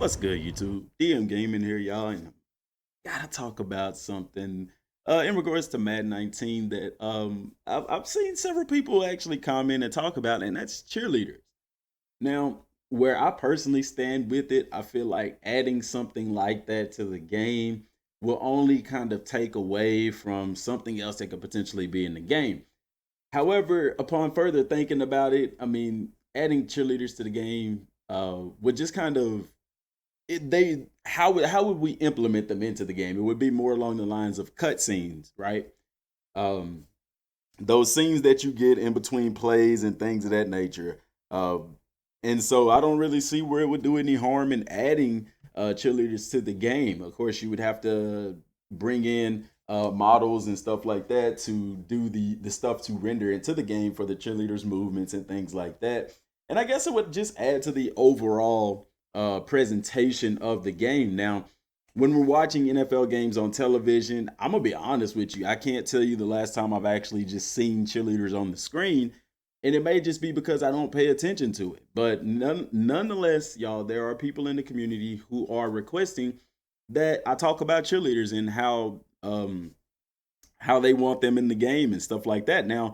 What's good, YouTube? Dmgaming here, y'all, and gotta talk about something in regards to Madden 19 that I've seen several people actually comment and talk about, and that's cheerleaders. Now, where I personally stand with it, I feel like adding something like that to the game will only kind of take away from something else that could potentially be in the game. However, upon further thinking about it, I mean, adding cheerleaders to the game would just kind of they how would we implement them into the game? It would be more along the lines of cutscenes, right? Um, those scenes that you get in between plays and things of that nature. And so I don't really see where it would do any harm in adding cheerleaders to the game. Of course, you would have to bring in models and stuff like that to do the stuff to render into the game for the cheerleaders movements and things like that. And I guess it would just add to the overall presentation of the game. Now, when we're watching NFL games on television, I'm gonna be honest with you. I can't tell you the last time I've actually just seen cheerleaders on the screen, and it may just be because I don't pay attention to it. But nonetheless, y'all, there are people in the community who are requesting that I talk about cheerleaders and how they want them in the game and stuff like that. Now,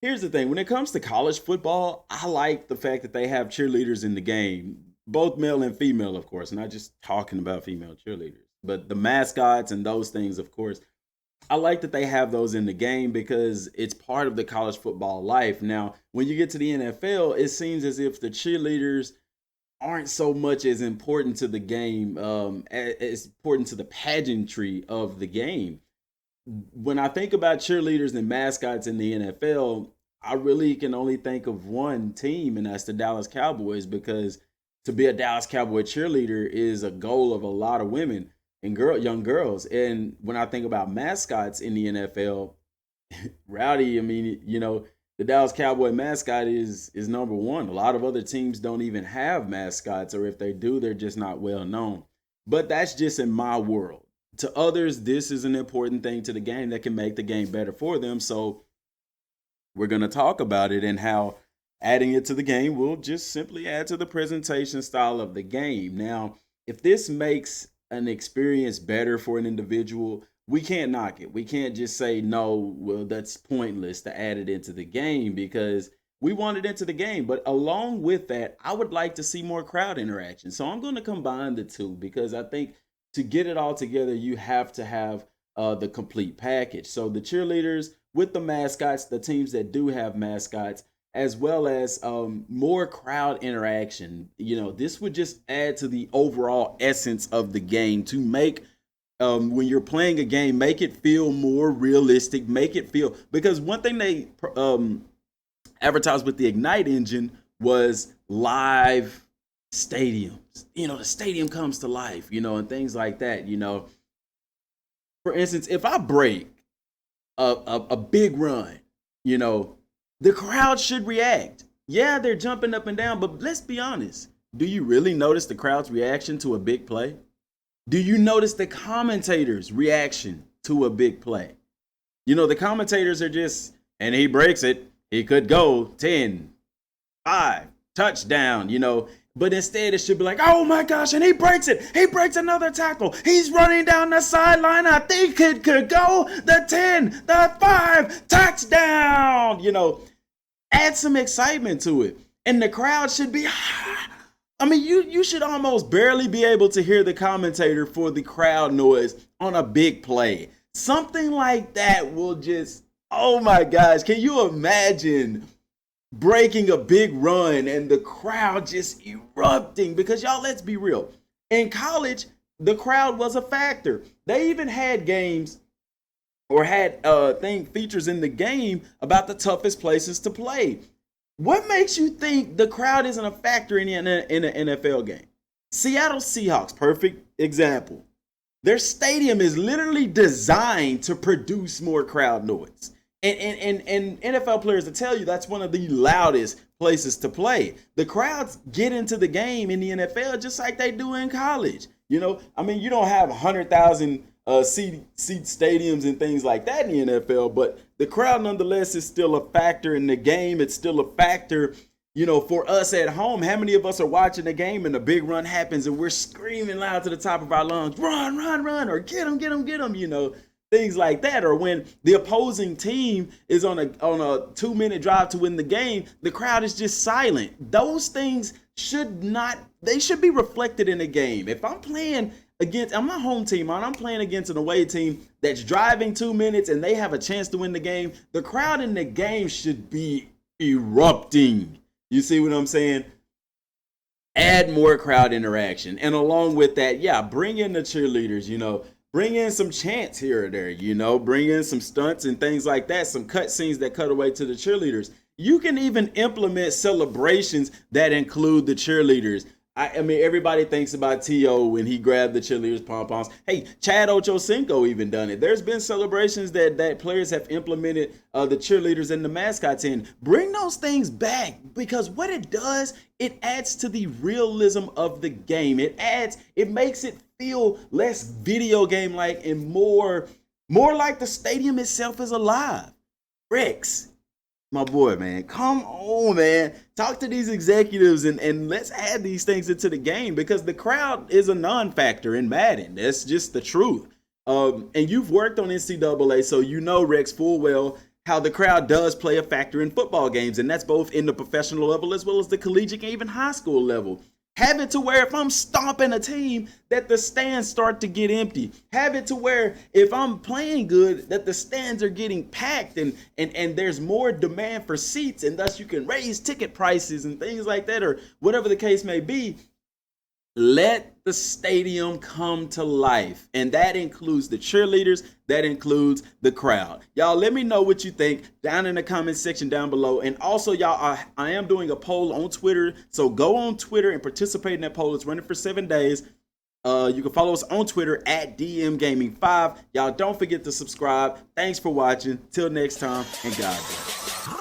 here's the thing: when it comes to college football, I like the fact that they have cheerleaders in the game, both male and female, of course. Not just talking about female cheerleaders, but the mascots and those things, of course. I like that they have those in the game because it's part of the college football life. Now, when you get to the NFL, it seems as if the cheerleaders aren't so much as important to the game, as important to the pageantry of the game. When I think about cheerleaders and mascots in the NFL, I really can only think of one team, and that's the Dallas Cowboys, because to be a Dallas Cowboy cheerleader is a goal of a lot of women and young girls. And when I think about mascots in the NFL, Rowdy, I mean, the Dallas Cowboy mascot is number one. A lot of other teams don't even have mascots, or if they do, they're just not well known. But that's just in my world. To others, this is an important thing to the game that can make the game better for them. So we're going to talk about it and how adding it to the game will just simply add to the presentation style of the game. Now, if this makes an experience better for an individual, we can't knock it. We can't just say, no, well, that's pointless to add it into the game, because we want it into the game. But along with that, I would like to see more crowd interaction. So I'm going to combine the two, because I think to get it all together, you have to have the complete package. So the cheerleaders with the mascots, the teams that do have mascots, as well as more crowd interaction. This would just add to the overall essence of the game to make when you're playing a game, make it feel more realistic, make it feel, because one thing they advertised with the Ignite engine was live stadiums. The stadium comes to life, and things like that. For instance, if I break a big run, the crowd should react. Yeah, they're jumping up and down, but let's be honest. Do you really notice the crowd's reaction to a big play? Do you notice the commentators' reaction to a big play? The commentators are just, and he breaks it, he could go 10, 5, touchdown. But instead, it should be like, oh my gosh, and he breaks it. He breaks another tackle. He's running down the sideline. I think it could go the 10, the 5, touchdown. Add some excitement to it. And the crowd should be, I mean, you should almost barely be able to hear the commentator for the crowd noise on a big play. Something like that will just, oh my gosh, can you imagine breaking a big run and the crowd just erupting? Because y'all, let's be real. In college, the crowd was a factor. They even had games or had features in the game about the toughest places to play. What makes you think the crowd isn't a factor in an NFL game? Seattle Seahawks, perfect example. Their stadium is literally designed to produce more crowd noise. And NFL players will tell you that's one of the loudest places to play. The crowds get into the game in the NFL just like they do in college. You don't have 100,000 seat stadiums and things like that in the NFL, but the crowd nonetheless is still a factor in the game. It's still a factor You know, for us at home, how many of us are watching the game and a big run happens and we're screaming loud to the top of our lungs, run, run, run, or get them, get them, get them, you know, things like that. Or when the opposing team is on a 2-minute drive to win the game, the crowd is just silent. Those things should not, they should be reflected in the game. If I'm playing against, I'm not home team, I'm playing against an away team that's driving 2 minutes and they have a chance to win the game, the crowd in the game should be erupting. You see what I'm saying? Add more crowd interaction. And along with that, yeah, bring in the cheerleaders, you know, bring in some chants here or there, you know, bring in some stunts and things like that, some cut scenes that cut away to the cheerleaders. You can even implement celebrations that include the cheerleaders. I mean, everybody thinks about T.O. when he grabbed the cheerleaders' pom-poms. Hey, Chad Ochocinco even done it. There's been celebrations that players have implemented the cheerleaders and the mascots in. Bring those things back, because what it does, it adds to the realism of the game. It makes it feel less video game-like and more like the stadium itself is alive. Rex, my boy, man, come on, man. Talk to these executives and let's add these things into the game, because the crowd is a non-factor in Madden. That's just the truth. And you've worked on NCAA, so you know, Rex, full well how the crowd does play a factor in football games, and that's both in the professional level as well as the collegiate and even high school level. Have it to where if I'm stomping a team, that the stands start to get empty. Have it to where if I'm playing good, that the stands are getting packed and there's more demand for seats, and thus you can raise ticket prices and things like that, or whatever the case may be. Let the stadium come to life. And that includes the cheerleaders, that includes the crowd. Y'all, let me know what you think down in the comment section down below. And also, y'all, I am doing a poll on Twitter. So go on Twitter and participate in that poll. It's running for 7 days. You can follow us on Twitter at Dmgaming5. Y'all, don't forget to subscribe. Thanks for watching. Till next time, and God bless.